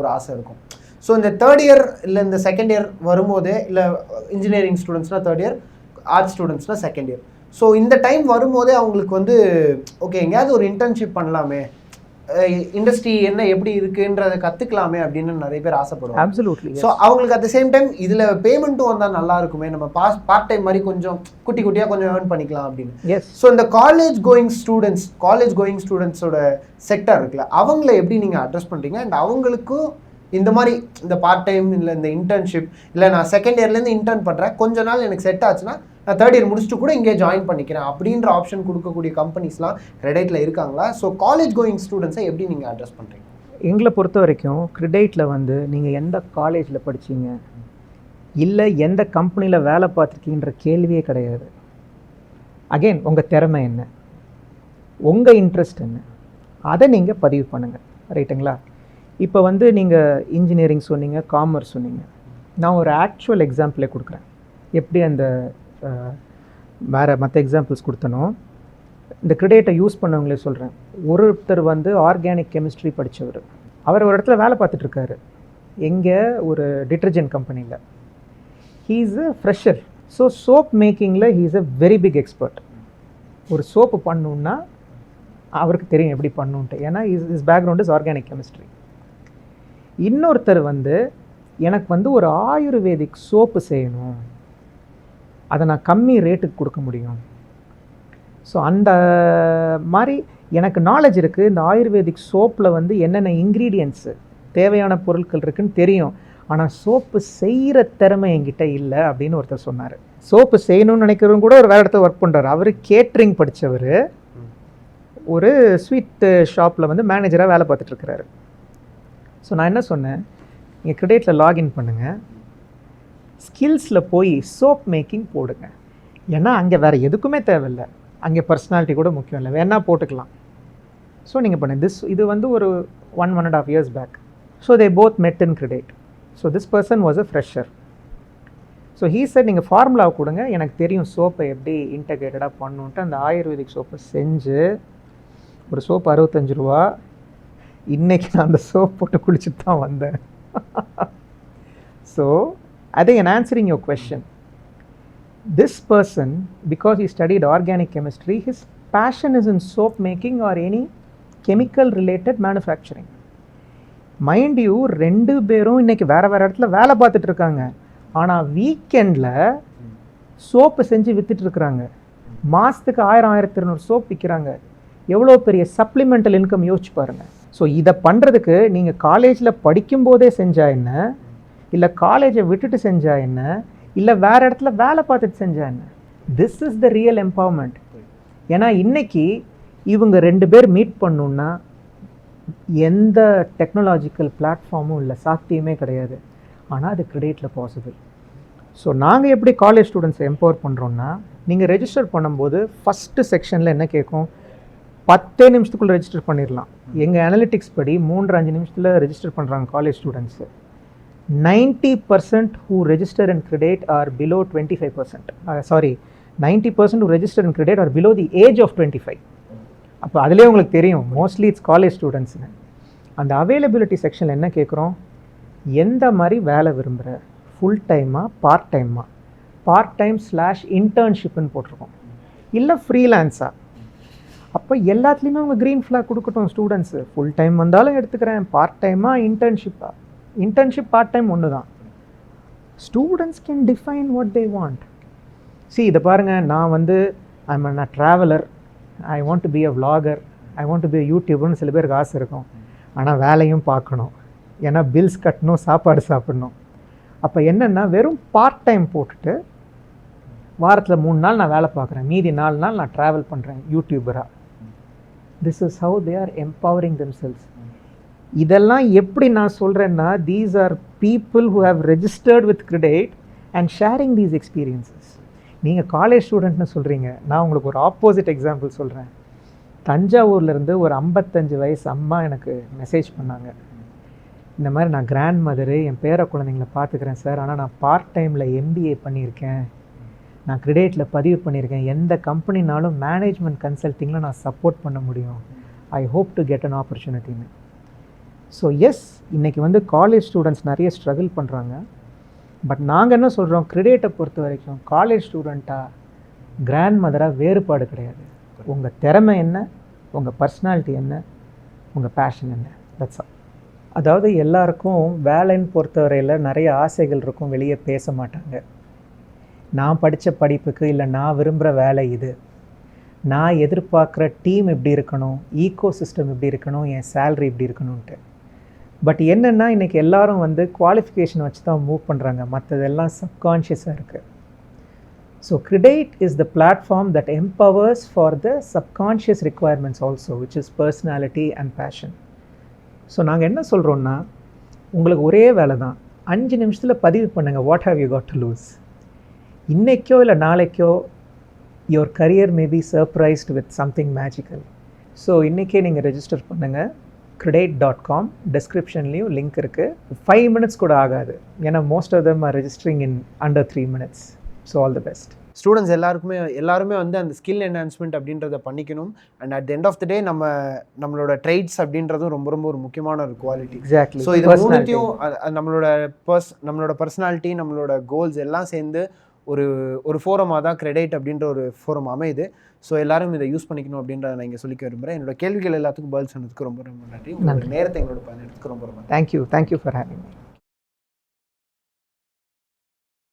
ஒரு ஆசை இருக்கும். ஸோ இந்த 3rd இயர் இல்லை இந்த 2nd இயர் வரும்போதே, இல்லை இன்ஜினியரிங் ஸ்டூடெண்ட்ஸ்னால் 3rd இயர், ஆர்ட்ஸ் ஸ்டூடெண்ட்ஸ்னால் 2nd இயர். ஸோ இந்த டைம் வரும்போதே அவங்களுக்கு வந்து ஓகே எங்கேயாவது ஒரு இன்டர்ன்ஷிப் பண்ணலாமே, இண்டஸ்ட்ரி என்ன எப்படி இருக்குன்றதை கற்றுக்கலாமே அப்படின்னு நிறைய பேர் ஆசைப்படுவாங்க. அப்சல்யூட்லி. ஸோ அவங்களுக்கு அட் த சேம் டைம் இதில் பேமெண்ட்டும் வந்தால் நல்லா இருக்குமே, நம்ம பார்ட் டைம் மாதிரி கொஞ்சம் குட்டியாக கொஞ்சம் ஏர்ன் பண்ணிக்கலாம் அப்படின்னு. எஸ். ஸோ இந்த காலேஜ் கோயிங் ஸ்டூடெண்ட்ஸோட செக்டர் இருக்குல்ல, அவங்கள எப்படி நீங்கள் அட்ரஸ் பண்ணுறீங்க? அண்ட் அவங்களுக்கும் இந்த மாதிரி இந்த பார்ட் டைம் இல்லை இந்த இன்டர்ன்ஷிப், இல்லை நான் 2nd இயர்லேருந்து இன்டர்ன் பண்ணுறேன், கொஞ்ச நாள் எனக்கு செட் ஆச்சுன்னா நான் 3rd இயர் முடிச்சுட்டு கூட இங்கே ஜாயின் பண்ணிக்கிறேன் அப்படின்ற ஆப்ஷன் கொடுக்கக்கூடிய கம்பெனிஸ்லாம் கிரெடிட்டில் இருக்காங்களா? ஸோ காலேஜ் கோயிங் ஸ்டூடெண்ட்ஸை எப்படி நீங்கள் அட்ரஸ் பண்ணுறீங்க? எங்களை பொறுத்த வரைக்கும் கிரெடிட்டில் வந்து நீங்கள் எந்த காலேஜில் படிச்சீங்க, இல்லை எந்த கம்பெனியில் வேலை பார்த்துருக்கீன்ற கேள்வியே கிடையாது. அகெயின் உங்கள் திறமை என்ன, உங்கள் இன்ட்ரெஸ்ட் என்ன, அதை நீங்கள் பதிவு பண்ணுங்கள், ரைட்டுங்களா? இப்போ வந்து நீங்கள் இன்ஜினியரிங் சொன்னீங்க, காமர்ஸ் சொன்னீங்க. நான் ஒரு ஆக்சுவல் எக்ஸாம்பிளே கொடுக்குறேன். எப்படி அந்த வேறு மற்ற எக்ஸாம்பிள்ஸ் கொடுத்தனோ இந்த கிரெடிட்டை யூஸ் பண்ணவங்களே சொல்கிறேன். ஒருத்தர் வந்து ஆர்கானிக் கெமிஸ்ட்ரி படித்தவர், அவர் ஒரு இடத்துல வேலை பார்த்துட்ருக்காரு. எங்கே? ஒரு டிட்டர்ஜென்ட் கம்பெனியில். He is a fresher. So soap மேக்கிங்கில் he is a very big expert. ஒரு சோப்பு பண்ணணுன்னா அவருக்கு தெரியும் எப்படி பண்ணணுன்ட்டு, ஏன்னா his background is organic chemistry. இன்னொருத்தர் வந்து எனக்கு வந்து ஒரு ஆயுர்வேதிக் சோப்பு செய்யணும், அதை நான் கம்மி ரேட்டுக்கு கொடுக்க முடியும். ஸோ அந்த மாதிரி எனக்கு நாலேஜ் இருக்குது. இந்த ஆயுர்வேதிக் சோப்பில் வந்து என்னென்ன இன்க்ரீடியன்ட்ஸு தேவையான பொருட்கள் இருக்குதுன்னு தெரியும், ஆனால் சோப்பு செய்கிற திறமை என்கிட்ட இல்லை அப்படின்னு ஒருத்தர் சொன்னார். சோப்பு செய்யணும்னு நினைக்கிறவங்க கூட ஒரு வேறு இடத்துல ஒர்க் பண்ணுறாரு. அவர் கேட்ரிங் படித்தவர், ஒரு ஸ்வீட் ஷாப்பில் வந்து மேனேஜராக வேலை பார்த்துட்ருக்கிறாரு. ஸோ நான் என்ன சொன்னேன், நீங்கள் கிரெடிட்டில் லாகின் பண்ணுங்கள், ஸ்கில்ஸில் போய் சோப் மேக்கிங் போடுங்க. ஏன்னா அங்கே வேறு எதுக்குமே தேவையில்லை, அங்கே பர்சனாலிட்டி கூட முக்கியம் இல்லை, வேணால் போட்டுக்கலாம். ஸோ நீங்கள் பண்ணு இது வந்து ஒரு 1.5 years back. So they both met in credit. So this person was a fresher. So he sir நீங்கள் ஃபார்முலாவை கொடுங்க, எனக்கு தெரியும் சோப்பை எப்படி இன்டகிரேட்டடாக பண்ணணுன்ட்டு அந்த ஆயுர்வேதிக் சோப்பை செஞ்சு ஒரு சோப்பு 65 ரூபா. இன்றைக்கி நான் அந்த சோப் போட்டு குளிச்சுட்டு தான் வந்தேன். So I think in answering your question, this person, because he studied organic chemistry, his passion is in soap making or any chemical related manufacturing. Mind you, 2 பேரும் இன்னைக்கு வேறு வேறு இடத்துல வேலை பார்த்துட்டு இருக்காங்க. ஆனால் வீக்கெண்டில் சோப்பு செஞ்சு விற்றுட்ருக்குறாங்க. மாதத்துக்கு 1000-1200 சோப் விற்கிறாங்க. எவ்வளோ பெரிய சப்ளிமெண்டல் இன்கம் யோசிச்சு பாருங்கள். ஸோ இதை பண்ணுறதுக்கு நீங்கள் காலேஜில் படிக்கும்போதே செஞ்சா என்ன, இல்லை காலேஜை விட்டுட்டு செஞ்சா என்ன, இல்லை வேறு இடத்துல வேலை பார்த்துட்டு செஞ்சா என்ன? This is the real empowerment. ஏன்னா இன்றைக்கி இவங்க 2 பேர் மீட் பண்ணணுன்னா எந்த டெக்னாலஜிக்கல் பிளாட்ஃபார்மும் இல்லை, சாத்தியமே கிடையாது. ஆனால் அது கிரெடிட்டில் பாசிபிள். ஸோ நாங்கள் எப்படி காலேஜ் ஸ்டூடெண்ட்ஸை எம்பவர் பண்ணுறோன்னா, நீங்கள் ரெஜிஸ்டர் பண்ணும்போது ஃபஸ்ட்டு செக்ஷனில் என்ன கேட்கும், 10 நிமிஷத்துக்குள்ளே ரெஜிஸ்டர் பண்ணிடலாம். எங்கள் அனலிட்டிக்ஸ் படி 3-5 நிமிஷத்தில் ரெஜிஸ்டர் பண்ணுறாங்க college students. 90% who register in credit are below 25%. 90% who register in credit are below the age of 25. அப்போ அதிலே உங்களுக்கு தெரியும் மோஸ்ட்லி இட்ஸ் காலேஜ் ஸ்டூடெண்ட்ஸுங்க. அந்த அவைலபிலிட்டி செக்ஷனில் என்ன கேட்குறோம், எந்த மாதிரி வேலை விரும்புகிற, ஃபுல் டைமாக பார்ட் டைமாக, பார்ட் டைம் /இன்டர்ன்ஷிப்னு போட்டிருக்கோம், இல்லை ஃப்ரீலான்ஸாக. அப்போ எல்லாத்துலேயுமே அவங்க க்ரீன் ஃப்ளாக் கொடுக்கட்டும் ஸ்டூடெண்ட்ஸு. ஃபுல் டைம் வந்தாலும் எடுத்துக்கிறேன், பார்ட் டைமாக இன்டர்ன்ஷிப்பாக. இன்டர்ன்ஷிப் பார்ட் டைம் ஒன்று தான். Students can define what they want. இதை பாருங்கள், நான் traveller, I want to be a vlogger, I want to be a யூடியூபர்னு சில பேருக்கு ஆசை இருக்கும். ஆனால் வேலையும் பார்க்கணும், ஏன்னா பில்ஸ் கட்டணும், சாப்பாடு சாப்பிடணும். அப்போ என்னென்னா வெறும் பார்ட் டைம் போட்டுட்டு வாரத்தில் 3 நாள் நான் வேலை பார்க்குறேன், மீதி 4 நாள் நான் ட்ராவல் பண்ணுறேன் யூடியூபராக. This is how they are empowering themselves. இதெல்லாம் எப்படி நான் சொல்கிறேன்னா, these are people who have registered with credit and sharing these experiences. நீங்கள் காலேஜ் ஸ்டூடெண்ட்னு சொல்கிறீங்க, நான் உங்களுக்கு ஒரு ஆப்போசிட் எக்ஸாம்பிள் சொல்கிறேன். தஞ்சாவூர்லேருந்து ஒரு 55 வயசு அம்மா எனக்கு மெசேஜ் பண்ணாங்க. இந்த மாதிரி நான் கிராண்ட் மதரு, என் பேர குழந்தைங்கள பார்த்துக்கிறேன் சார், ஆனால் நான் பார்ட் டைமில் MBA பண்ணியிருக்கேன், நான் கிரெடிட்டில் பதிவு பண்ணியிருக்கேன், எந்த கம்பெனினாலும் மேனேஜ்மெண்ட் கன்சல்ட்டிங்கில் நான் சப்போர்ட் பண்ண முடியும், I hope to get an ஆப்பர்ச்சுனிட்டின்னு. ஸோ எஸ், இன்றைக்கி காலேஜ் ஸ்டூடெண்ட்ஸ் நிறைய ஸ்ட்ரகிள் பண்ணுறாங்க. பட் நாங்கள் என்ன சொல்கிறோம், கிரெடிட்டை பொறுத்த வரைக்கும் காலேஜ் ஸ்டூடெண்ட்டாக கிராண்ட் மதராக வேறுபாடு கிடையாது. உங்கள் திறமை என்ன, உங்கள் பர்சனாலிட்டி என்ன, உங்கள் பேஷன் என்ன, தட்ஸ் ஆல். அதாவது எல்லாருக்கும் வேலைன்னு பொறுத்தவரையில் நிறைய ஆசைகள் இருக்கும், வெளியே பேச மாட்டாங்க. நான் படித்த படிப்புக்கு, இல்லை நான் விரும்புகிற வேலை இது, நான் எதிர்பார்க்குற டீம் எப்படி இருக்கணும், ஈகோ சிஸ்டம் எப்படி இருக்கணும், என் சேலரி எப்படி இருக்கணும்ன்ட்டு. பட் என்னென்னா இன்றைக்கி எல்லோரும் குவாலிஃபிகேஷன் வச்சு தான் மூவ் பண்ணுறாங்க, மற்றதெல்லாம் சப்கான்ஷியஸாக இருக்குது. So credit is the platform that empowers for the subconscious requirements also, which is personality and passion. So நாங்கள் என்ன சொல்கிறோன்னா, உங்களுக்கு ஒரே வேலை தான், 5 நிமிஷத்தில் பதிவு பண்ணுங்கள், what have you got to lose. இன்றைக்கோ இல்லை நாளைக்கோ your career may be surprised with something magical. So இன்றைக்கே நீங்கள் ரெஜிஸ்டர் பண்ணுங்கள், credit.com, டிஸ்கிரிப்ஷன்லேயும் லிங்க் இருக்குது. 5 minutes கூட ஆகாது, ஏன்னா most of them are registering in under 3 minutes. So all the best. Students எல்லாருமே அந்த ஸ்கில் என்ஹான்ஸ்மெண்ட் அப்படின்றத பண்ணிக்கணும். And at the end of the day நம்மளோட ட்ரைட்ஸ் அப்படின்றதும் ரொம்ப ரொம்ப ஒரு முக்கியமான ஒரு குவாலிட்டி. எக்ஸாக்ட்லி. ஸோ இது மூணுத்தையும் நம்மளோட பர்சனாலிட்டி, நம்மளோட கோல்ஸ் எல்லாம் சேர்ந்து ஒரு ஃபோரமாக தான் கிரெடிட் அப்படின்ற ஒரு ஃபோரம் அமையுது. ஸோ எல்லாரும் இதை யூஸ் பண்ணிக்கணும் அப்படின்றத நான் இங்கே சொல்லிக்க விரும்புகிறேன். என்னோட கேள்விகள் எல்லாத்துக்கும் பதில் சொன்னதுக்கு ரொம்ப ரொம்ப நன்றி. உங்களோட நேரத்தை எங்களோட பயன்படுத்துக்கு ரொம்ப ரொம்ப தேங்க்யூ ஃபார் ஹேவிங் மீ.